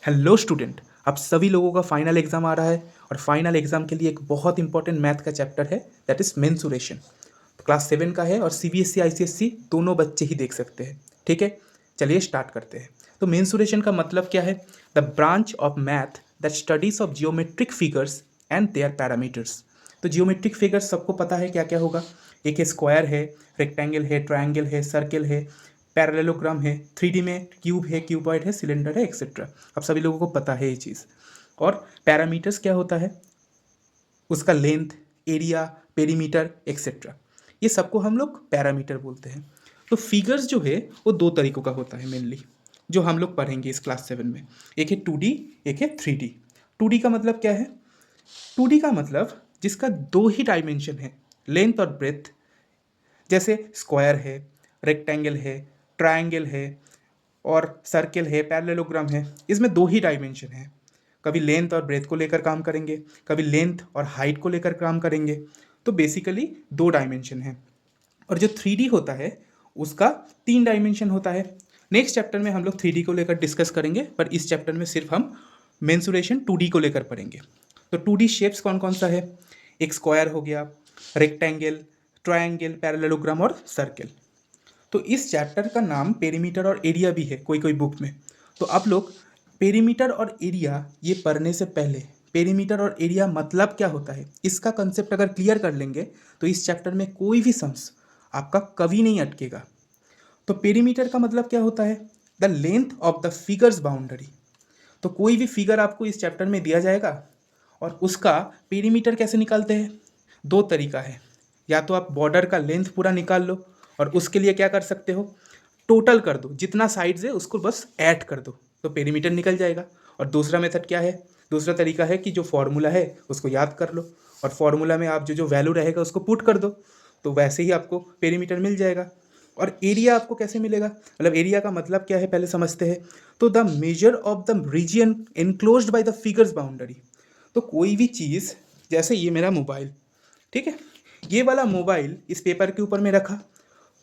Hello student. आप सभी लोगों का फाइनल एग्जाम आ रहा है और फाइनल एग्जाम के लिए एक बहुत इंपॉर्टेंट मैथ का चैप्टर है, दैट इज मेंसुरेशन। क्लास 7 का है और सीबीएसई आईसीएसई दोनों बच्चे ही देख सकते हैं। ठीक है, चलिए स्टार्ट करते हैं। तो मेंसुरेशन का मतलब क्या है? The branch of math that studies of geometric figures and their parameters. तो जियोमेट्रिक फिगर्स सबको पता है क्या क्या होगा। एक है स्क्वायर है, रेक्टेंगल है, ट्रायंगल है, सर्कल है, पैरेललोग्राम है, 3D में क्यूब है, क्यूबॉइड है, सिलेंडर है, एक्सेट्रा। अब सभी लोगों को पता है ये चीज़। और पैरामीटर्स क्या होता है? उसका लेंथ, एरिया, पेरीमीटर, एक्सेट्रा। ये सबको हम लोग पैरामीटर बोलते हैं। तो फिगर्स जो है वो दो तरीकों का होता है मेनली, जो हम लोग पढ़ेंगे इस क्लास 7 में। एक है 2D, एक है 3D। 2D का मतलब क्या है? 2D का मतलब जिसका दो ही डायमेंशन है, लेंथ और ब्रेथ। जैसे स्क्वायर है, रेक्टेंगल है, ट्रायंगल है और सर्कल है, पैरेललोग्राम है। इसमें दो ही डायमेंशन है। कभी लेंथ और ब्रेथ को लेकर काम करेंगे, कभी लेंथ और हाइट को लेकर काम करेंगे। तो बेसिकली दो डायमेंशन है। और जो 3D होता है उसका 3 डायमेंशन होता है। नेक्स्ट चैप्टर में हम लोग 3D को लेकर डिस्कस करेंगे, पर इस चैप्टर में सिर्फ हम मेंसुरेशन 2D को लेकर पढ़ेंगे। तो 2D शेप्स कौन कौन सा है? एक स्क्वायर हो गया, रेक्टेंगल, ट्रायंगल, पैरेललोग्राम और सर्कल। तो इस चैप्टर का नाम पेरीमीटर और एरिया भी है कोई कोई बुक में। तो आप लोग पेरीमीटर और एरिया ये पढ़ने से पहले पेरीमीटर और एरिया मतलब क्या होता है इसका कंसेप्ट अगर क्लियर कर लेंगे तो इस चैप्टर में कोई भी सम्स आपका कभी नहीं अटकेगा। तो पेरीमीटर का मतलब क्या होता है? The length of the figures boundary. तो कोई भी फिगर आपको इस चैप्टर में दिया जाएगा और उसका पेरीमीटर कैसे निकालते हैं? दो तरीका है। या तो आप बॉर्डर का लेंथ पूरा निकाल लो और उसके लिए क्या कर सकते हो, टोटल कर दो, जितना साइड्स है उसको बस ऐड कर दो तो पेरीमीटर निकल जाएगा। और दूसरा मेथड क्या है? दूसरा तरीका है कि जो फॉर्मूला है उसको याद कर लो और फॉर्मूला में आप जो जो वैल्यू रहेगा उसको पुट कर दो, तो वैसे ही आपको पेरीमीटर मिल जाएगा। और एरिया आपको कैसे मिलेगा? मतलब एरिया का मतलब क्या है पहले समझते हैं। तो the measure of the region enclosed by the figures boundary. तो कोई भी चीज़, जैसे ये मेरा मोबाइल, ठीक है, ये वाला मोबाइल इस पेपर के ऊपर में रखा,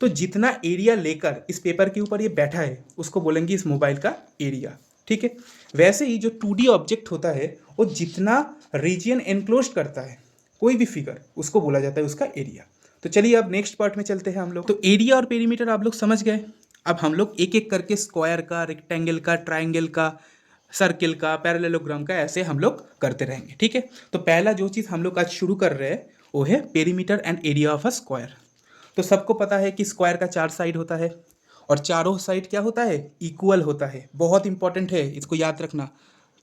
तो जितना एरिया लेकर इस पेपर के ऊपर ये बैठा है उसको बोलेंगे इस मोबाइल का एरिया। ठीक है, वैसे ही जो 2D ऑब्जेक्ट होता है वो जितना रीजियन एनक्लोज करता है कोई भी फिगर उसको बोला जाता है उसका एरिया। तो चलिए अब नेक्स्ट पार्ट में चलते हैं हम लोग। तो एरिया और पेरीमीटर आप लोग समझ गए। अब हम लोग एक एक करके स्क्वायर का, रेक्टेंगल का, ट्राइंगल का, सर्किल का, पैरेललोग्राम का ऐसे हम लोग करते रहेंगे। ठीक है, तो पहला जो चीज़ हम लोग आज शुरू कर रहे हैं वो है perimeter and area of a square. तो सबको पता है कि स्क्वायर का 4 साइड होता है और चारों साइड क्या होता है? इक्वल होता है। बहुत इंपॉर्टेंट है, इसको याद रखना।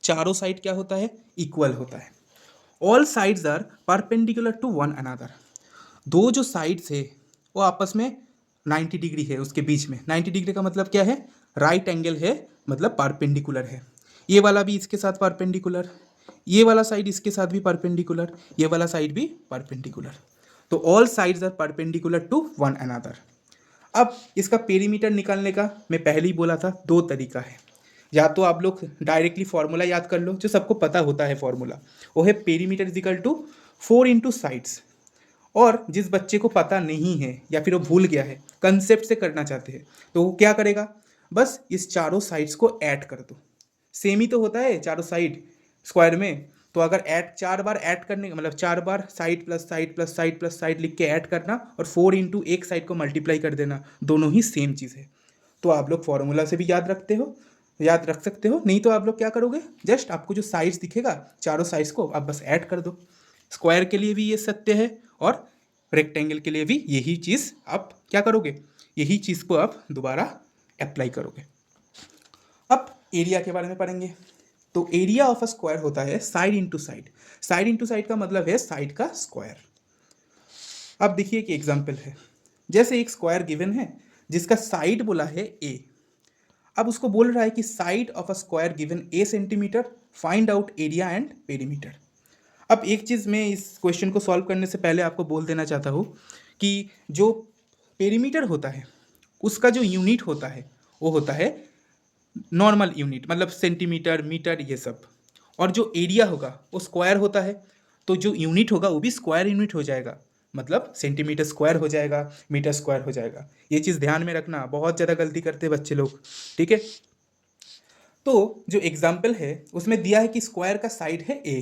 चारों साइड क्या होता है? इक्वल होता है। All sides are perpendicular to one another. दो जो साइड्स है वो आपस में 90 डिग्री है, उसके बीच में 90 डिग्री का मतलब क्या है? राइट एंगल है, मतलब परपेंडिकुलर है। ये वाला भी इसके साथ परपेंडिकुलर, ये वाला साइड इसके साथ भी परपेंडिकुलर, ये वाला साइड भी परपेंडिकुलर। तो all sides are perpendicular to one another. अब इसका पेरीमीटर निकालने का मैं पहले ही बोला था दो तरीका है। या तो आप लोग डायरेक्टली फॉर्मूला याद कर लो, जो सबको पता होता है फॉर्मूला, वो है perimeter is equal to 4 × sides. और जिस बच्चे को पता नहीं है या फिर वो भूल गया है, कंसेप्ट से करना चाहते हैं, तो वो क्या करेगा? बस इस चारों साइड्स को ऐड कर दो। सेम ही तो होता है चारों साइड स्क्वायर में। तो अगर ऐड 4 बार ऐड करने का मतलब 4 बार side plus side plus side plus side लिख के ऐड करना और 4 × एक साइड को मल्टीप्लाई कर देना, दोनों ही सेम चीज़ है। तो आप लोग फॉर्मूला से भी याद रखते हो, याद रख सकते हो। नहीं तो आप लोग क्या करोगे, जस्ट आपको जो साइड्स दिखेगा चारों साइड्स को आप बस ऐड कर दो। स्क्वायर के लिए भी ये सत्य है और रेक्टेंगल के लिए भी यही चीज़ आप क्या करोगे, यही चीज़ को आप दोबारा अप्लाई करोगे। अब एरिया के बारे में पढ़ेंगे। तो एरिया ऑफ अ स्क्वायर होता है side into side. Side into side का मतलब है साइड का स्क्वायर। अब देखिए एक एग्जांपल है। जैसे एक स्क्वायर गिवन है जिसका साइड बोला है ए। अब उसको बोल रहा है कि side of a square given A centimetre, find out area and perimeter. अब एक चीज़ मैं इस क्वेश्चन को सॉल्व करने से पहले आपको बोल देना चाहता हूँ कि जो पेरीमीटर होता है उसका जो यूनिट होता है वो होता है नॉर्मल यूनिट, मतलब सेंटीमीटर, मीटर, ये सब। और जो एरिया होगा वो स्क्वायर होता है, तो जो यूनिट होगा वो भी स्क्वायर यूनिट हो जाएगा, मतलब सेंटीमीटर स्क्वायर हो जाएगा, मीटर स्क्वायर हो जाएगा। ये चीज़ ध्यान में रखना, बहुत ज़्यादा गलती करते हैं बच्चे लोग। ठीक है, तो जो एग्जाम्पल है उसमें दिया है कि स्क्वायर का साइड है ए,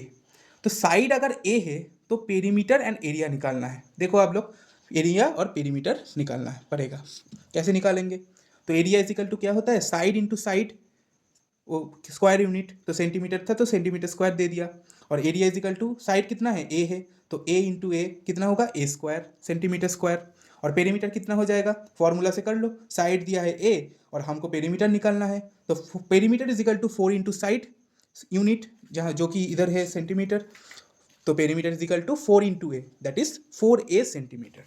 तो साइड अगर ए है तो पेरीमीटर एंड एरिया निकालना है। देखो आप लोग, एरिया और पेरीमीटर निकालना है पड़ेगा। कैसे निकालेंगे? तो एरिया इजिकल टू क्या होता है, साइड इंटू साइड, वो स्क्वायर यूनिट, तो सेंटीमीटर था तो सेंटीमीटर स्क्वायर दे दिया, और एरिया इजिकल टू साइड कितना है, ए है, तो ए इंटू ए कितना होगा, ए स्क्वायर सेंटीमीटर स्क्वायर। और पेरीमीटर कितना हो जाएगा, फॉर्मूला से कर लो, साइड दिया है ए और हमको पेरीमीटर निकालना है, तो perimeter is equal to 4 into side unit, जहाँ जो कि इधर है सेंटीमीटर, तो perimeter is equal to 4 into A, that is 4a centimetre.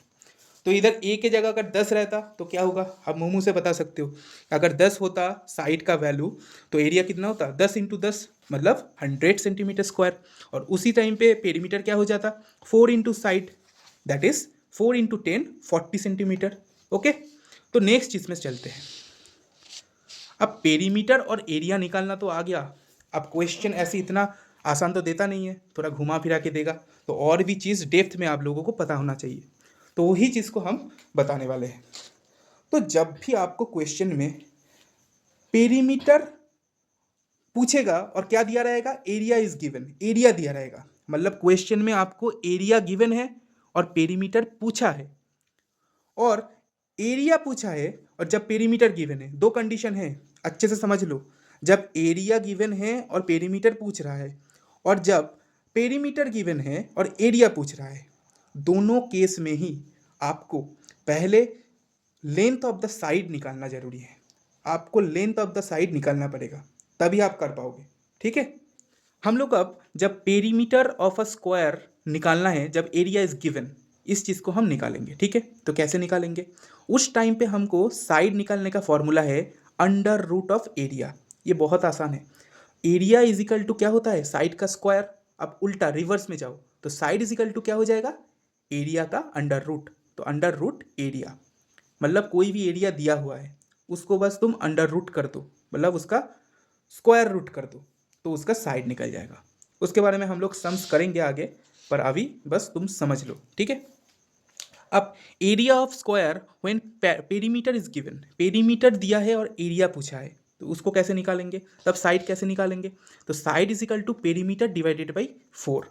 तो इधर ए के जगह अगर 10 रहता तो क्या होगा, आप मुँह से बता सकते हो। अगर 10 होता साइड का वैल्यू तो एरिया कितना होता, 10 इंटू 10 मतलब 100 सेंटीमीटर स्क्वायर, और उसी टाइम पे पेरीमीटर क्या हो जाता, 4 into side, that is 4 into 10 40 centimetre. Okay, तो नेक्स्ट चीज़ में चलते हैं। अब पेरीमीटर और एरिया निकालना तो आ गया, अब क्वेश्चन ऐसे इतना आसान तो देता नहीं है, थोड़ा घुमा फिरा के देगा, तो और भी चीज़ डेप्थ में आप लोगों को पता होना चाहिए, तो वही चीज़ को हम बताने वाले हैं। तो जब भी आपको क्वेश्चन में पेरीमीटर पूछेगा और क्या दिया रहेगा, एरिया इज गिवन, एरिया दिया रहेगा, मतलब क्वेश्चन में आपको एरिया गिवन है और पेरीमीटर पूछा है, और एरिया पूछा है और जब पेरीमीटर गिवन है, दो कंडीशन है, अच्छे से समझ लो। जब एरिया गिवन है और पेरीमीटर पूछ रहा है, और जब पेरीमीटर गिवन है और एरिया पूछ रहा है, दोनों केस में ही आपको पहले लेंथ ऑफ द साइड निकालना जरूरी है। आपको लेंथ ऑफ द साइड निकालना पड़ेगा, तभी आप कर पाओगे। ठीक है, हम लोग अब जब पेरीमीटर ऑफ अ स्क्वायर निकालना है, जब एरिया इज गिवन, इस चीज़ को हम निकालेंगे। ठीक है, तो कैसे निकालेंगे, उस टाइम पे हमको साइड निकालने का फॉर्मूला है अंडर रूट ऑफ एरिया। ये बहुत आसान है, एरिया इज इक्वल टू क्या होता है, साइड का स्क्वायर। अब उल्टा रिवर्स में जाओ तो साइड इज इक्वल टू क्या हो जाएगा, एरिया का अंडर रूट, तो अंडर रूट एरिया, मतलब कोई भी एरिया दिया हुआ है उसको बस तुम अंडर रूट कर दो, मतलब उसका स्क्वायर रूट कर दो, तो उसका साइड निकल जाएगा। उसके बारे में हम लोग सम्स करेंगे आगे, पर अभी बस तुम समझ लो। ठीक है, अब area of square when perimeter is given, perimeter दिया है और एरिया पूछा है, तो उसको कैसे निकालेंगे, तब साइड कैसे निकालेंगे, तो side is equal to perimeter divided by 4।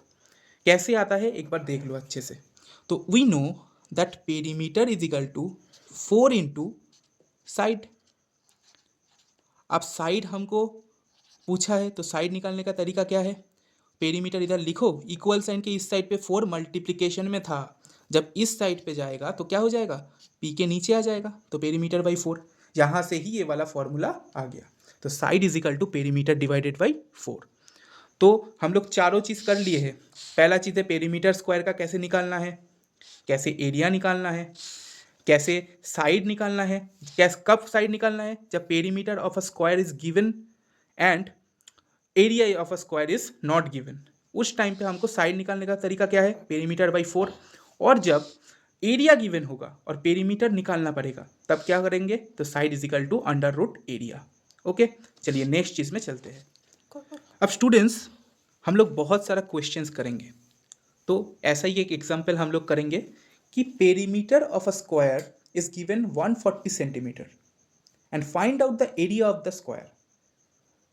कैसे आता है एक बार देख लो अच्छे से। तो we know that perimeter is equal to 4 into side. अब साइड हमको पूछा है तो साइड निकालने का तरीका क्या है, पेरीमीटर इधर लिखो, इक्वल साइन के इस साइड पे 4 मल्टीप्लिकेशन में था, जब इस साइड पे जाएगा तो क्या हो जाएगा, पी के नीचे आ जाएगा, तो पेरीमीटर बाई 4, यहाँ से ही ये वाला फॉर्मूला आ गया। तो side is equal to perimeter divided by 4। तो हम लोग चारों चीज़ कर लिए हैं। पहला चीज़ है पेरीमीटर स्क्वायर का कैसे निकालना है, कैसे एरिया निकालना है, कैसे साइड निकालना है, कैसे कब साइड निकालना है, जब perimeter of a square is given and area of a square is not given, उस टाइम पे हमको साइड निकालने का तरीका क्या है, पेरीमीटर बाई 4। और जब एरिया गिवन होगा और पेरीमीटर निकालना पड़ेगा तब क्या करेंगे, तो side is equal to under root area. Okay, चलिए नेक्स्ट चीज़ में चलते हैं। अब स्टूडेंट्स, हम लोग बहुत सारा क्वेश्चंस करेंगे, तो ऐसा ही एक एग्जाम्पल हम लोग करेंगे कि perimeter of a square is given 140 centimetre and find out the area of the square.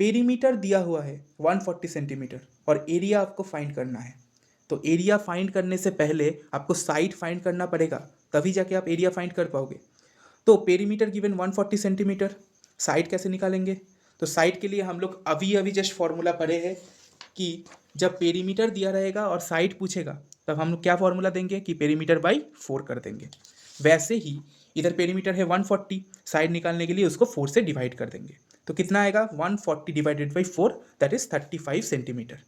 Perimeter दिया हुआ है 140 सेंटीमीटर और एरिया आपको फाइंड करना है, तो एरिया फाइंड करने से पहले आपको साइड फाइंड करना पड़ेगा, तभी जाके आप एरिया फाइंड कर पाओगे। तो पेरीमीटर गिवन 140 सेंटीमीटर, साइड कैसे निकालेंगे, तो साइड के लिए हम लोग अभी अभी जस्ट फॉर्मूला पढ़े हैं कि जब पेरीमीटर दिया रहेगा और साइड पूछेगा तब हम लोग क्या फॉर्मूला देंगे कि पेरीमीटर बाई 4 कर देंगे। वैसे ही इधर पेरीमीटर है 140, साइड निकालने के लिए उसको 4 से डिवाइड कर देंगे, तो कितना आएगा 140 divided by 4, that is 35 centimetre.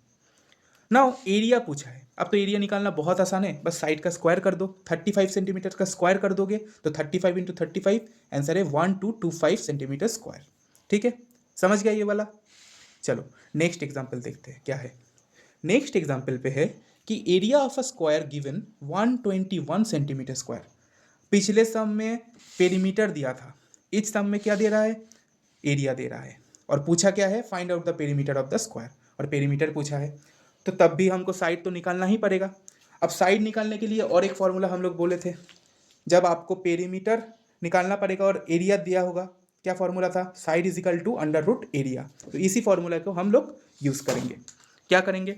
Now area पूछा है, अब तो एरिया निकालना बहुत आसान है, बस साइड का स्क्वायर कर दो, 35 सेंटीमीटर का स्क्वायर कर दोगे तो 35 इंटू 35, आंसर है 1225 सेंटीमीटर स्क्वायर। ठीक है, समझ गया ये वाला। चलो नेक्स्ट एग्जाम्पल देखते हैं क्या है। नेक्स्ट एग्जाम्पल पे है कि area of a square given 121 centimetre square. पिछले सम में पेरीमीटर दिया था, इस सम में क्या दे रहा है, एरिया दे रहा है, और पूछा क्या है, find out the perimeter of the square, और पेरीमीटर पूछा है, तो तब भी हमको साइड तो निकालना ही पड़ेगा। अब साइड निकालने के लिए और एक फॉर्मूला हम लोग बोले थे, जब आपको पेरीमीटर निकालना पड़ेगा और एरिया दिया होगा क्या फॉर्मूला था, side is equal to under root area. तो इसी फॉर्मूला को हम लोग यूज़ करेंगे। क्या करेंगे,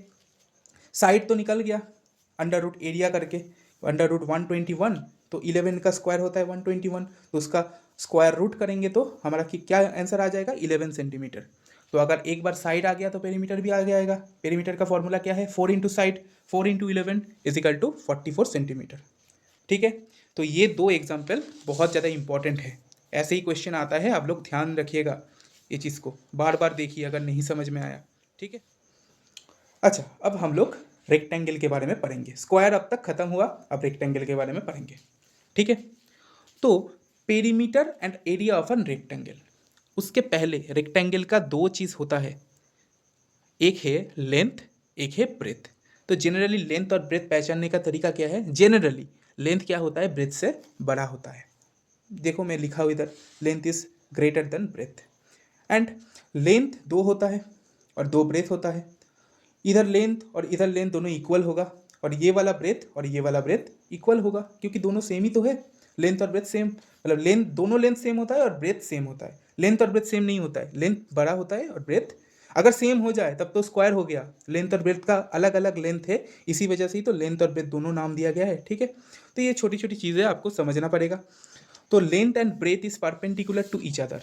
साइड तो निकल गया अंडर रूट एरिया करके, अंडर रूट 121, तो 11 का स्क्वायर होता है 121, तो उसका स्क्वायर रूट करेंगे तो हमारा क्या आंसर आ जाएगा, 11 सेंटीमीटर। तो अगर एक बार साइड आ गया तो पेरीमीटर भी आ जाएगा। पेरीमीटर का फॉर्मूला क्या है, 4 into side, 4 into 11 is equal to 44 centimetre. ठीक है, तो ये दो एग्जाम्पल बहुत ज़्यादा इंपॉर्टेंट है, ऐसे ही क्वेश्चन आता है, आप लोग ध्यान रखिएगा ये चीज़ को, बार बार देखिए अगर नहीं समझ में आया। ठीक है, अच्छा अब हम लोग रेक्टेंगल के बारे में पढ़ेंगे। स्क्वायर अब तक खत्म हुआ, अब रेक्टेंगल के बारे में पढ़ेंगे। ठीक है, तो perimeter and area of an rectangle, उसके पहले रेक्टेंगल का दो चीज़ होता है, एक है लेंथ, एक है ब्रेथ। तो जनरली लेंथ और ब्रेथ पहचानने का तरीका क्या है, जनरली लेंथ क्या होता है, ब्रेथ से बड़ा होता है। देखो मैं लिखा हूँ इधर, length is greater than breadth. And length दो होता है और दो ब्रेथ होता है। इधर लेंथ और इधर लेंथ दोनों इक्वल होगा, और ये वाला ब्रेथ और ये वाला ब्रेथ इक्वल होगा, क्योंकि दोनों सेम ही तो है। लेंथ और ब्रेथ सेम, मतलब लेंथ, दोनों लेंथ सेम होता है और ब्रेथ सेम होता है। लेंथ और ब्रेथ सेम नहीं होता है, लेंथ बड़ा होता है और ब्रेथ अगर सेम हो जाए तब तो स्क्वायर हो गया। लेंथ और ब्रेथ का अलग अलग लेंथ है, इसी वजह से ही तो लेंथ और ब्रेथ दोनों नाम दिया गया है। ठीक है, तो ये छोटी छोटी चीज़ें आपको समझना पड़ेगा। तो length and breadth is perpendicular to each other,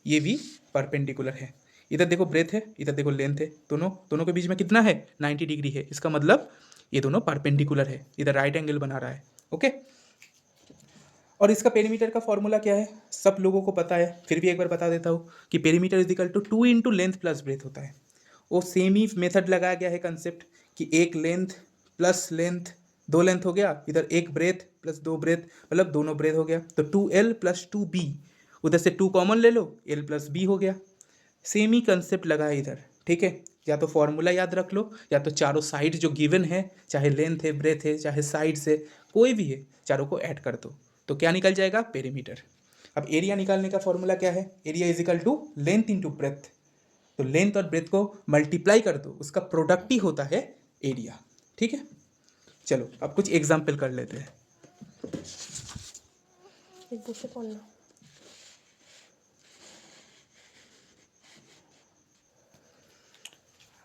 ये भी परपेंडिकुलर है। इधर देखो ब्रेथ है, इधर देखो लेंथ है, दोनों दोनों के बीच में कितना है, 90 डिग्री है। इसका मतलब ये दोनों परपेंडिकुलर है, इधर राइट एंगल बना रहा है। ओके, और इसका पेरीमीटर का फॉर्मूला क्या है, सब लोगों को पता है, फिर भी एक बार बता देता हूँ कि perimeter is equal to 2 into length plus breadth होता है। वो सेम ही मेथड लगाया गया है कंसेप्ट, कि एक लेंथ प्लस लेंथ, दो लेंथ हो गया, इधर एक ब्रेथ प्लस दो ब्रेथ, मतलब दोनों ब्रेथ हो गया, तो 2L प्लस 2B, उधर से 2 कॉमन ले लो, L प्लस B हो गया। सेम ही कंसेप्ट लगा है इधर। ठीक है, या तो फॉर्मूला याद रख लो, या तो चारों साइड जो गिवन है, चाहे लेंथ है, ब्रेथ है, चाहे साइड से कोई भी है, चारों को ऐड कर दो, तो क्या निकल जाएगा, पेरीमीटर। अब एरिया निकालने का फॉर्मूला क्या है, area is equal to length into breadth. तो लेंथ और ब्रेथ को मल्टीप्लाई कर दो, उसका प्रोडक्ट ही होता है एरिया। ठीक है, चलो अब कुछ एग्जाम्पल कर लेते हैं।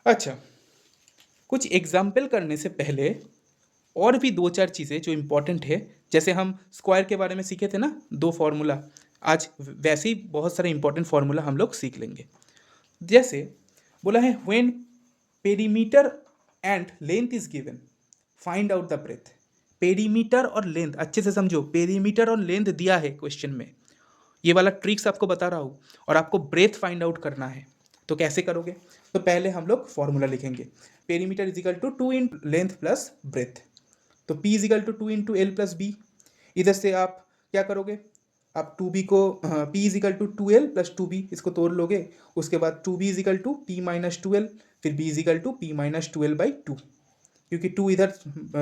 अच्छा, कुछ एग्जाम्पल करने से पहले और भी दो चार चीज़ें जो इम्पोर्टेंट है, जैसे हम स्क्वायर के बारे में सीखे थे ना, दो फार्मूला, आज वैसे ही बहुत सारे इंपॉर्टेंट फार्मूला हम लोग सीख लेंगे। जैसे बोला है, when perimeter and length is given find out the breadth. Perimeter और लेंथ अच्छे से समझो, पेरीमीटर और लेंथ दिया है क्वेश्चन में, ये वाला ट्रिक्स आपको बता रहा हूँ, और आपको ब्रेथ फाइंड आउट करना है। तो कैसे करोगे, तो पहले हम लोग फॉर्मूला लिखेंगे, perimeter is equal to 2 into length plus breadth, तो P is equal to 2 into L plus B. इधर से आप क्या करोगे, आप 2B को P is equal to 2L plus 2B, इसको तोड़ लोगे, उसके बाद 2B is equal to P minus 2L, फिर B is equal to P minus 2L by 2, क्योंकि 2 इधर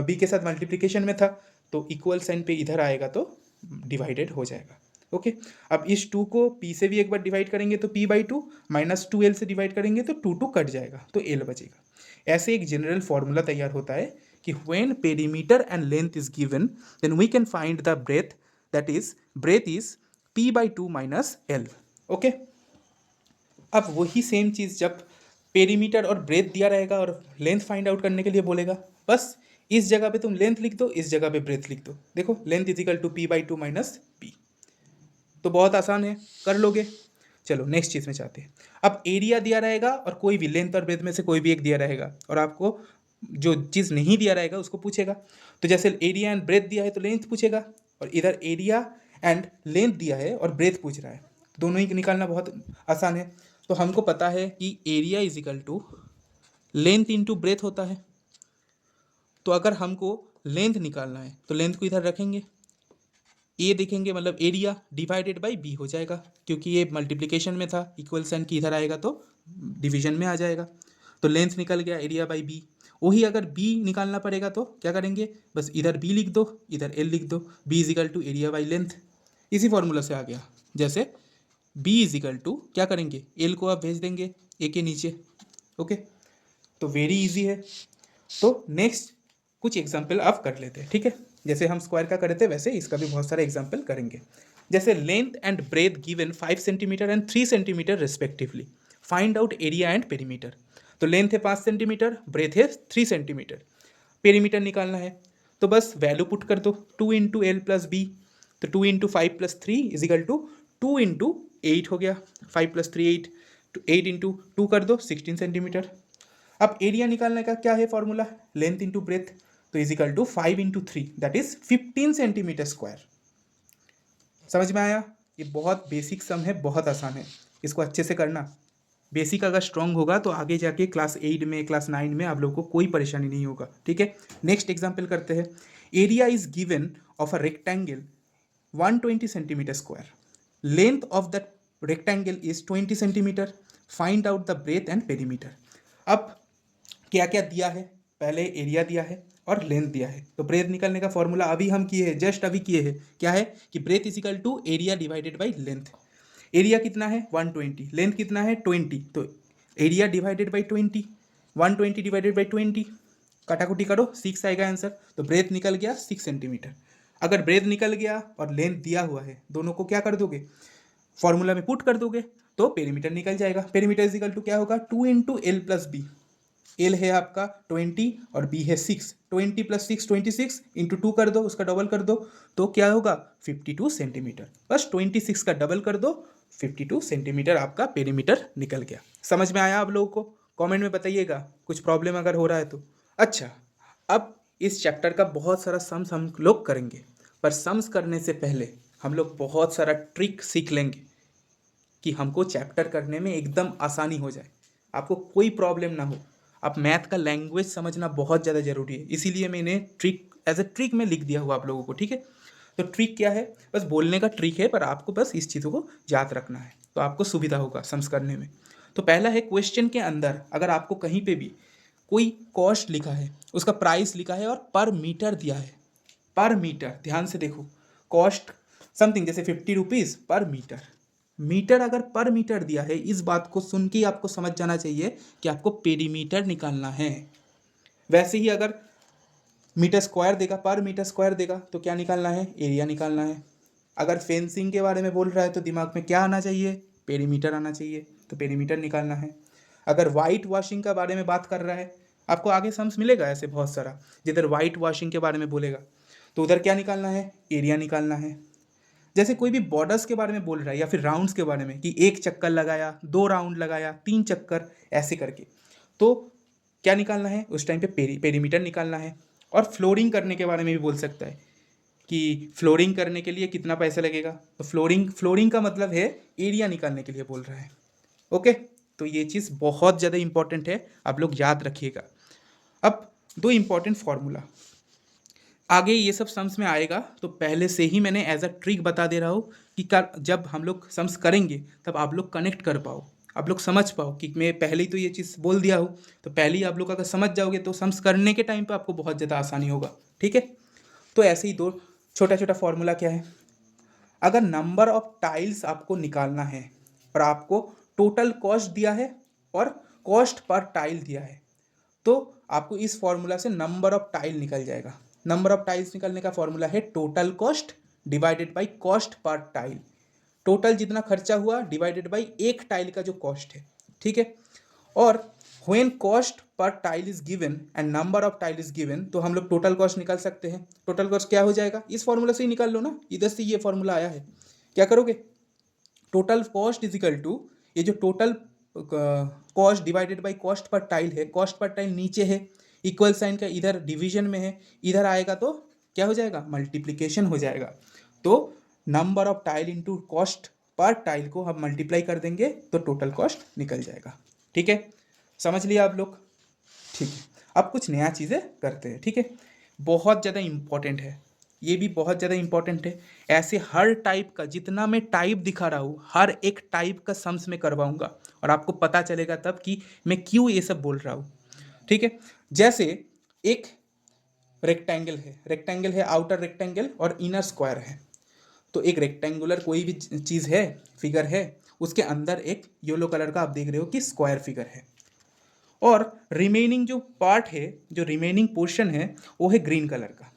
B के साथ मल्टीप्लिकेशन में था, तो इक्वल साइन पे इधर आएगा तो डिवाइडेड हो जाएगा। ओके, अब इस 2 को P से भी एक बार डिवाइड करेंगे तो P बाई 2, माइनस 2L से डिवाइड करेंगे तो 2 कट जाएगा तो L बचेगा। ऐसे एक जनरल फॉर्मूला तैयार होता है कि when perimeter and length is given then we can find the breadth, that is breadth is P by 2 minus L। Okay, अब वही सेम चीज़ जब पेरीमीटर और ब्रेथ दिया रहेगा और लेंथ फाइंड आउट करने के लिए बोलेगा, बस इस जगह पे तुम लेंथ लिख दो, इस जगह पे ब्रेथ लिख दो। देखो length is equal to P by 2 minus P, तो बहुत आसान है, कर लोगे। चलो नेक्स्ट चीज़ में चाहते हैं। अब एरिया दिया रहेगा और कोई भी लेंथ और ब्रेथ में से कोई भी एक दिया रहेगा, और आपको जो चीज़ नहीं दिया रहेगा उसको पूछेगा। तो जैसे एरिया एंड ब्रेथ दिया है तो लेंथ पूछेगा, और इधर एरिया एंड लेंथ दिया है और ब्रेथ पूछ रहा है, दोनों ही निकालना बहुत आसान है। तो हमको पता है कि area is equal to length into breadth होता है। तो अगर हमको लेंथ निकालना है तो लेंथ को इधर रखेंगे, ए देखेंगे, मतलब एरिया डिवाइडेड बाई बी हो जाएगा, क्योंकि ये मल्टीप्लिकेशन में था, इक्वल साइन की इधर आएगा तो डिवीजन में आ जाएगा। तो लेंथ निकल गया, एरिया बाई बी। वही अगर बी निकालना पड़ेगा तो क्या करेंगे, बस इधर बी लिख दो, इधर एल लिख दो, B is equal to area by length. इसी फॉर्मूला से आ गया। जैसे बी इज इक्वल टू क्या करेंगे, एल को आप भेज देंगे ए के नीचे। ओके, तो वेरी इजी है। तो नेक्स्ट कुछ एग्जाम्पल आप कर लेते हैं। ठीक है, जैसे हम स्क्वायर का करे थे वैसे इसका भी बहुत सारे एग्जाम्पल करेंगे। जैसे length and breadth given 5 centimetre and 3 centimetre respectively, find out area and perimeter. तो लेंथ है 5 सेंटीमीटर, ब्रेथ है 3 सेंटीमीटर, पेरीमीटर निकालना है। तो बस वैल्यू पुट कर दो, 2 इंटू एल प्लस बी, तो 2 into 5 plus 3 is equal to 2 into 8 हो गया, 5 प्लस 3 8, तो 8 इंटू 2 कर दो 16 सेंटीमीटर। अब एरिया निकालने का क्या है फॉर्मूला, लेंथ इंटू ब्रेथ, तो is equal to 5 into 3 that is 15 centimetre square. समझ में आया? ये बहुत बेसिक सम है, बहुत आसान है, इसको अच्छे से करना। बेसिक अगर स्ट्रांग होगा तो आगे जाके क्लास 8 में, क्लास 9 में आप लोगों को कोई परेशानी नहीं होगा। ठीक है, नेक्स्ट एग्जाम्पल करते हैं। Area is given of a rectangle 120 centimetre square, length of the rectangle is 20 centimetre, find out the breadth and perimeter. अब क्या क्या दिया है, पहले एरिया दिया है और लेंथ दिया है, तो ब्रेथ निकालने का फॉर्मूला अभी हम किए हैं, जस्ट अभी किए हैं। क्या है कि breadth is equal to area divided by length. Area कितना है 120, लेंथ कितना है 20, तो area divided by 20, 120 divided by 20, काटाकुटी करो 6 आएगा आंसर। तो ब्रेथ निकल गया 6 सेंटीमीटर। अगर ब्रेथ निकल गया और लेंथ दिया हुआ है, दोनों को क्या कर दोगे, फॉर्मूला में पुट कर दोगे, तो पेरीमीटर निकल जाएगा। पेरीमीटर इज इक्वल टू क्या होगा, 2 into L plus B. L है आपका 20 और बी है 6, 20 प्लस 6 26 इंटू 2 कर दो, उसका डबल कर दो, तो क्या होगा 52 सेंटीमीटर। बस 26 का डबल कर दो, 52 सेंटीमीटर आपका पेरीमीटर निकल गया। समझ में आया आप लोगों को? कमेंट में बताइएगा कुछ प्रॉब्लम अगर हो रहा है तो। अच्छा, अब इस चैप्टर का बहुत सारा सम्स हम लोग करेंगे, पर सम्स करने से पहले हम लोग बहुत सारा ट्रिक सीख लेंगे कि हमको चैप्टर करने में एकदम आसानी हो जाए, आपको कोई प्रॉब्लम ना हो। आप मैथ का लैंग्वेज समझना बहुत ज़्यादा ज़रूरी है, इसीलिए मैंने ट्रिक एज ए ट्रिक में लिख दिया हुआ आप लोगों को। ठीक है, तो ट्रिक क्या है, बस बोलने का ट्रिक है, पर आपको बस इस चीज़ों को याद रखना है, तो आपको सुविधा होगा सम्स करने में। तो पहला है, क्वेश्चन के अंदर अगर आपको कहीं पे भी कोई कॉस्ट लिखा है, उसका प्राइस लिखा है और पर मीटर दिया है, पर मीटर, ध्यान से देखो, कॉस्ट समथिंग जैसे 50 रुपीज़ पर मीटर, मीटर अगर पर मीटर दिया है, इस बात को सुन के आपको समझ जाना चाहिए कि आपको पेरीमीटर निकालना है। वैसे ही अगर मीटर स्क्वायर देगा, पर मीटर स्क्वायर देगा, तो क्या निकालना है, एरिया निकालना है। अगर फेंसिंग के बारे में बोल रहा है तो दिमाग में क्या आना चाहिए, पेरीमीटर आना चाहिए, तो पेरीमीटर निकालना है। अगर वाइट वॉशिंग का बारे में बात कर रहा है, आपको आगे सम्स मिलेगा ऐसे बहुत सारा, जिधर वाइट वॉशिंग के बारे में बोलेगा, तो उधर क्या निकालना है, एरिया निकालना है। जैसे कोई भी बॉर्डर्स के बारे में बोल रहा है या फिर राउंड्स के बारे में कि 1 चक्कर लगाया, 2 राउंड लगाया, 3 चक्कर, ऐसे करके, तो क्या निकालना है उस टाइम पे, पेरीमीटर निकालना है। और फ्लोरिंग करने के बारे में भी बोल सकता है कि फ्लोरिंग करने के लिए कितना पैसा लगेगा, तो फ्लोरिंग का मतलब है एरिया निकालने के लिए बोल रहा है। ओके, तो ये चीज़ बहुत ज़्यादा इंपॉर्टेंट है, आप लोग याद रखिएगा। अब 2 इंपॉर्टेंट फार्मूला, आगे ये सब सम्स में आएगा, तो पहले से ही मैंने एज अ ट्रिक बता दे रहा हूँ कि जब हम लोग सम्स करेंगे तब आप लोग कनेक्ट कर पाओ, आप लोग समझ पाओ कि मैं पहले ही तो ये चीज़ बोल दिया हूँ, तो पहले ही आप लोग अगर समझ जाओगे तो सम्स करने के टाइम पे आपको बहुत ज़्यादा आसानी होगा। ठीक है, तो ऐसे ही 2 छोटा छोटा फार्मूला क्या है, अगर नंबर ऑफ टाइल्स आपको निकालना है और आपको टोटल कॉस्ट दिया है और कॉस्ट पर टाइल दिया है, तो आपको इस फॉर्मूला से नंबर ऑफ टाइल निकल जाएगा। नंबर ऑफ टाइल्स निकलने का फॉर्मूला है total cost divided by cost per tile, total जितना खर्चा हुआ डिवाइडेड बाई एक टाइल का जो कॉस्ट है। ठीक है, और when cost per tile is given and number of tile is given, तो हम लोग टोटल कॉस्ट निकाल सकते हैं। टोटल कॉस्ट क्या हो जाएगा, इस फॉर्मूला से ही निकाल लो ना, इधर से ये फॉर्मूला आया है। क्या करोगे, total cost is equal to, ये जो total cost divided by cost per tile है, कॉस्ट पर टाइल नीचे है, इक्वल साइन का इधर डिवीजन में है, इधर आएगा तो क्या हो जाएगा, मल्टीप्लिकेशन हो जाएगा। तो number of tile into cost per tile को हम मल्टीप्लाई कर देंगे तो टोटल कॉस्ट निकल जाएगा। ठीक है, समझ लिया आप लोग? ठीक है, अब कुछ नया चीज़ें करते हैं। ठीक है, बहुत ज़्यादा इम्पॉर्टेंट है, ये भी बहुत ज़्यादा इम्पॉर्टेंट है। ऐसे हर टाइप का, जितना मैं टाइप दिखा रहा हूँ, हर एक टाइप का सम्स में करवाऊंगा और आपको पता चलेगा तब कि मैं क्यों ये सब बोल रहा हूँ। ठीक है, जैसे एक रेक्टेंगल है, आउटर रेक्टेंगल और इनर स्क्वायर है। तो एक रेक्टेंगुलर कोई भी चीज़ है, फिगर है, उसके अंदर एक येलो कलर का आप देख रहे हो कि स्क्वायर फिगर है, और रिमेनिंग जो पार्ट है, जो रिमेनिंग पोर्शन है, वो है ग्रीन कलर का।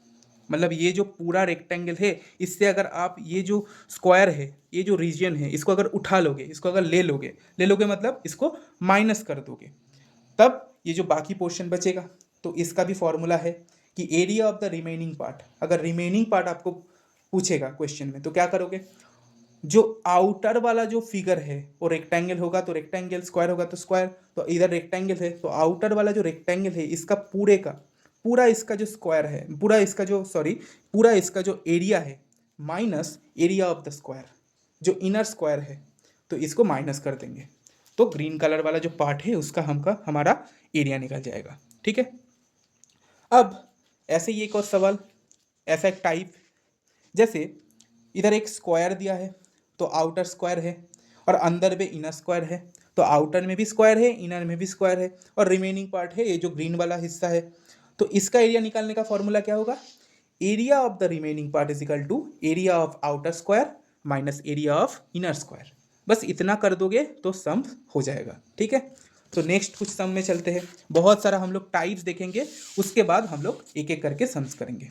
मतलब ये जो पूरा रेक्टेंगल है, इससे अगर आप ये जो स्क्वायर है, ये जो रीजन है, इसको अगर उठा लोगे, इसको अगर ले लोगे मतलब इसको माइनस कर दोगे, तब ये जो बाकी पोर्शन बचेगा। तो इसका भी फॉर्मूला है कि area of the remaining part, अगर रिमेनिंग पार्ट आपको पूछेगा क्वेश्चन में तो क्या करोगे, जो आउटर वाला जो फिगर है वो रेक्टेंगल होगा तो रेक्टेंगल, स्क्वायर होगा तो स्क्वायर, तो इधर रेक्टेंगल है तो आउटर वाला जो रेक्टेंगल है इसका पूरे का पूरा इसका जो स्क्वायर है, पूरा इसका जो एरिया है minus area of the square, जो इनर स्क्वायर है, तो इसको माइनस कर देंगे, तो ग्रीन कलर वाला जो पार्ट है उसका हमारा एरिया निकल जाएगा। ठीक है। अब ऐसे ही एक और सवाल, ऐसा एक टाइप, जैसे इधर एक स्क्वायर दिया है तो आउटर स्क्वायर है और अंदर में इनर स्क्वायर है, तो आउटर में भी स्क्वायर है, इनर में भी स्क्वायर है, और रिमेनिंग पार्ट है ये जो ग्रीन वाला हिस्सा है। तो इसका एरिया निकालने का फॉर्मूला क्या होगा, area of the remaining part is equal to area of outer square minus area of inner square. बस इतना कर दोगे तो सम हो जाएगा। ठीक है। तो नेक्स्ट कुछ सम में चलते हैं, बहुत सारा हम लोग टाइप्स देखेंगे, उसके बाद हम लोग एक एक करके सम्स करेंगे।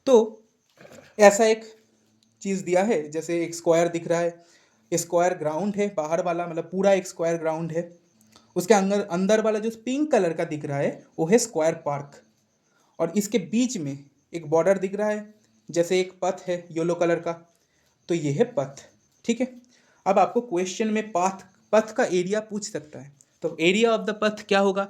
तो ऐसा एक चीज़ दिया है, जैसे एक स्क्वायर दिख रहा है, स्क्वायर ग्राउंड है बाहर वाला, मतलब पूरा एक स्क्वायर ग्राउंड है, उसके अंदर वाला जो पिंक कलर का दिख रहा है वो है स्क्वायर पार्क, और इसके बीच में एक बॉर्डर दिख रहा है, जैसे एक पथ है येलो कलर का, तो ये है पथ। ठीक है। अब आपको क्वेश्चन में पथ का एरिया पूछ सकता है, तो एरिया ऑफ द पथ क्या होगा,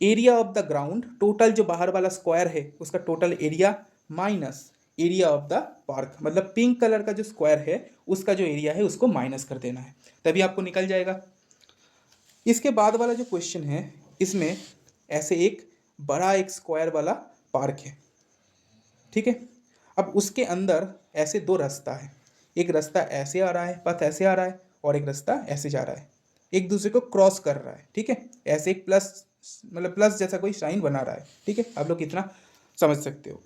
area of the ground, total जो बाहर वाला स्क्वायर है उसका total area minus area of the park, मतलब पिंक कलर का जो स्क्वायर है उसका जो एरिया है उसको माइनस कर देना है, तभी आपको निकल जाएगा। इसके बाद वाला जो क्वेश्चन है, इसमें ऐसे एक बड़ा एक स्क्वायर वाला पार्क है। ठीक है। अब उसके अंदर ऐसे दो रास्ता है, एक रास्ता ऐसे आ रहा है, पथ ऐसे आ रहा है, और एक रास्ता ऐसे जा रहा है, एक दूसरे को क्रॉस कर रहा है। ठीक है। ऐसे एक प्लस, मतलब प्लस जैसा कोई साइन बना रहा है। ठीक है। आप लोग कितना समझ सकते हो।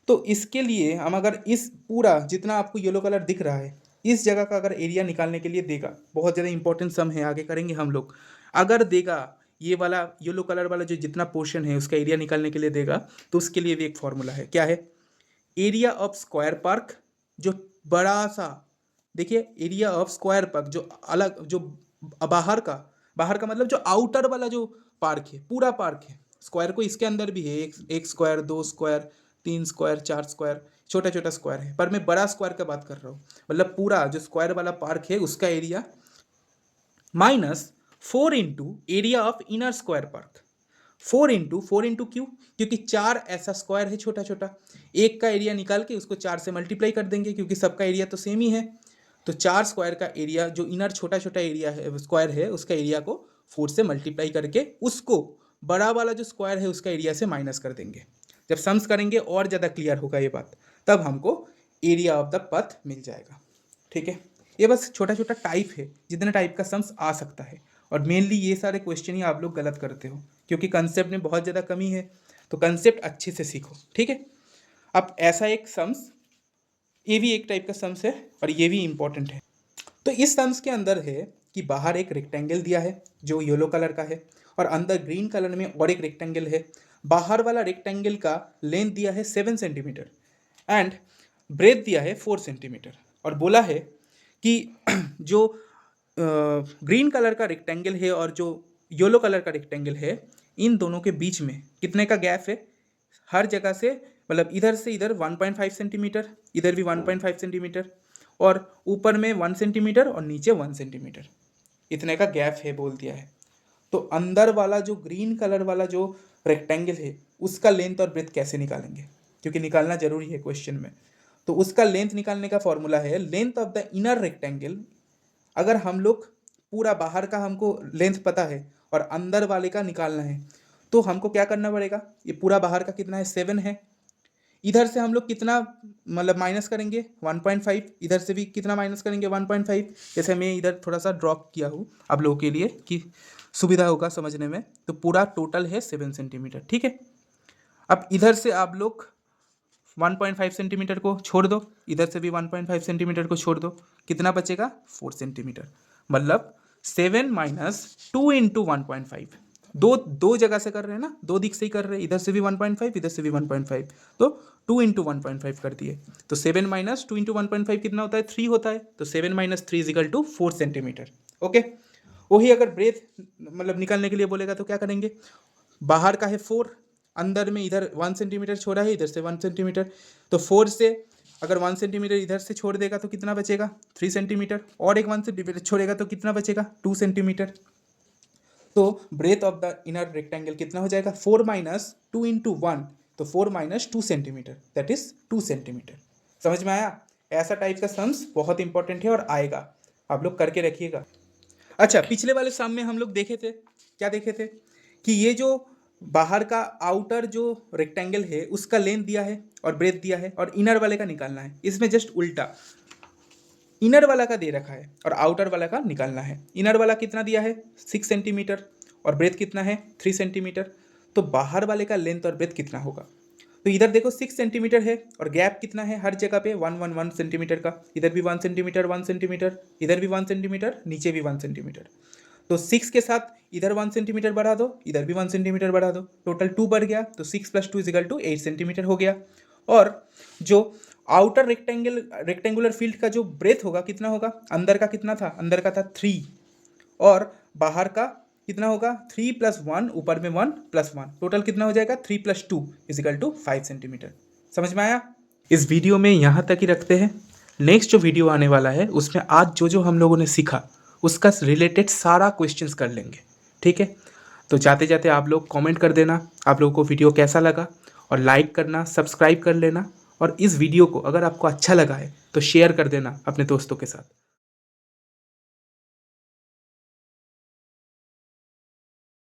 तो इसके लिए हम अगर इस पूरा जितना आपको येलो कलर दिख रहा है इस जगह का अगर एरिया निकालने के लिए देगा, बहुत ज़्यादा इंपॉर्टेंट सम है, आगे करेंगे हम लोग, अगर देगा ये वाला येलो कलर वाला जो जितना पोर्शन है उसका एरिया निकालने के लिए देगा, तो उसके लिए भी एक फॉर्मूला है, क्या है, एरिया ऑफ स्क्वायर पार्क, जो बड़ा सा, देखिए एरिया ऑफ स्क्वायर पार्क जो अलग, जो बाहर का मतलब जो आउटर वाला जो पार्क है, पूरा पार्क है, स्क्वायर को इसके अंदर भी है, एक स्क्वायर, दो स्क्वायर, तीन स्क्वायर, चार स्क्वायर, छोटा छोटा स्क्वायर है, पर मैं बड़ा स्क्वायर का बात कर रहा हूँ, मतलब पूरा जो स्क्वायर वाला पार्क है उसका area minus 4 into area of inner square park. 4 into क्यों, क्योंकि 4 ऐसा स्क्वायर है छोटा छोटा, एक का एरिया निकाल के उसको 4 से मल्टीप्लाई कर देंगे क्योंकि सबका एरिया तो सेम ही है, तो 4 स्क्वायर का एरिया जो इनर छोटा छोटा एरिया है, स्क्वायर है, उसका एरिया को 4 से मल्टीप्लाई करके उसको बड़ा वाला जो स्क्वायर है उसका एरिया से माइनस कर देंगे। जब सम्स करेंगे और ज़्यादा क्लियर होगा ये बात, तब हमको एरिया ऑफ द पथ मिल जाएगा। ठीक है। ये बस छोटा छोटा टाइप है, जितने टाइप का सम्स आ सकता है, और मेनली ये सारे क्वेश्चन ही आप लोग गलत करते हो क्योंकि कंसेप्ट में बहुत ज़्यादा कमी है, तो कंसेप्ट अच्छे से सीखो। ठीक है। अब ऐसा एक सम्स, ये भी एक टाइप का सम्स है और ये भी इम्पॉर्टेंट है। तो इस सम्स के अंदर है कि बाहर एक रेक्टेंगल दिया है जो येलो कलर का है, और अंदर ग्रीन कलर में और एक रेक्टेंगल है। बाहर वाला रेक्टेंगल का लेंथ दिया है 7 सेंटीमीटर एंड ब्रेथ दिया है 4 सेंटीमीटर, और बोला है कि जो ग्रीन कलर का रेक्टेंगल है और जो येलो कलर का रेक्टेंगल है, इन दोनों के बीच में कितने का गैप है, हर जगह से, मतलब इधर से इधर 1.5 सेंटीमीटर, इधर भी 1.5 सेंटीमीटर, और ऊपर में 1 सेंटीमीटर और नीचे 1 सेंटीमीटर, इतने का गैप है बोल दिया है। तो अंदर वाला जो ग्रीन कलर वाला जो रेक्टेंगल है उसका लेंथ और ब्रेथ कैसे निकालेंगे, क्योंकि निकालना जरूरी है क्वेश्चन में। तो उसका लेंथ निकालने का फॉर्मूला है length of the inner rectangle. अगर हम लोग पूरा बाहर का हमको लेंथ पता है और अंदर वाले का निकालना है, तो हमको क्या करना पड़ेगा, ये पूरा बाहर का कितना है 7 है, इधर से हम लोग कितना मतलब माइनस करेंगे 1.5, इधर से भी कितना माइनस करेंगे 1.5, जैसे मैं इधर थोड़ा सा ड्रॉप किया हूँ आप लोगों के लिए कि सुविधा होगा समझने में। तो पूरा टोटल है 7 सेंटीमीटर। ठीक है। अब इधर से आप लोग 1.5 सेंटीमीटर को छोड़ दो, इधर से भी 1.5 सेंटीमीटर को छोड़ दो, कितना बचेगा 4 सेंटीमीटर, मतलब 7 माइनस 2 इंटू 1.5, दो जगह से कर रहे हैं ना, दो दिख से ही कर रहे हैं, इधर से भी 1.5 इधर से भी 1.5, तो 2 इंटू 1.5 कर दिए। तो 7 माइनस 2 इंटू 1.5 कितना होता है, 3 होता है। तो 7 minus 3 is equal to 4 centimetre. Okay, वही अगर ब्रेथ मतलब निकालने के लिए बोलेगा तो क्या करेंगे, बाहर का है 4, अंदर में इधर 1 सेंटीमीटर छोड़ा है, इधर से 1 सेंटीमीटर, तो 4 से अगर 1 सेंटीमीटर इधर से छोड़ देगा तो कितना बचेगा, 3 सेंटीमीटर, और एक 1 सेंटीमीटर छोड़ेगा तो कितना बचेगा, 2 सेंटीमीटर। तो breadth of the inner rectangle कितना हो जाएगा, 4 माइनस 2 इंटू 1, तो 4 minus 2 centimetre, that is 2 centimetre. समझ में आया? ऐसा टाइप का सम्स बहुत इंपॉर्टेंट है और आएगा, आप लोग करके रखिएगा। अच्छा, पिछले वाले सम में हम लोग देखे थे, क्या देखे थे कि ये जो बाहर का आउटर जो रेक्टेंगल है उसका लेंथ दिया है और ब्रेथ दिया है और इनर वाले का निकालना है। इसमें जस्ट उल्टा, इनर वाला का दे रखा है और आउटर वाला का निकालना है। इनर वाला कितना दिया है, 6 सेंटीमीटर, और ब्रेथ कितना है, 3 सेंटीमीटर। तो बाहर वाले का लेंथ और ब्रेथ कितना होगा, तो इधर देखो 6 सेंटीमीटर है और गैप कितना है हर जगह पे 1 सेंटीमीटर का, इधर भी 1 सेंटीमीटर 1 सेंटीमीटर, इधर भी 1 सेंटीमीटर, नीचे भी 1 सेंटीमीटर। तो 6 के साथ इधर 1 सेंटीमीटर बढ़ा दो, इधर भी 1 सेंटीमीटर बढ़ा दो, टोटल 2 बढ़ गया। तो 6 + 2 इजिकल टू 8 सेंटीमीटर हो गया। और जो आउटर रेक्टेंगुलर फील्ड का जो ब्रेथ होगा कितना होगा, अंदर का कितना था, अंदर का था 3, और बाहर का कितना होगा, 3 + 1, ऊपर में 1 + 1, टोटल कितना हो जाएगा, 3 + 2 इजिकल टू 5 सेंटीमीटर। समझ में आया? इस वीडियो में यहाँ तक ही रखते हैं। नेक्स्ट जो वीडियो आने वाला है उसमें आज जो हम लोगों ने सीखा उसका रिलेटेड सारा क्वेश्चंस कर लेंगे, ठीक है? तो जाते जाते आप लोग कमेंट कर देना आप लोगों को वीडियो कैसा लगा, और लाइक करना, सब्सक्राइब कर लेना, और इस वीडियो को अगर आपको अच्छा लगा है तो शेयर कर देना अपने दोस्तों के साथ।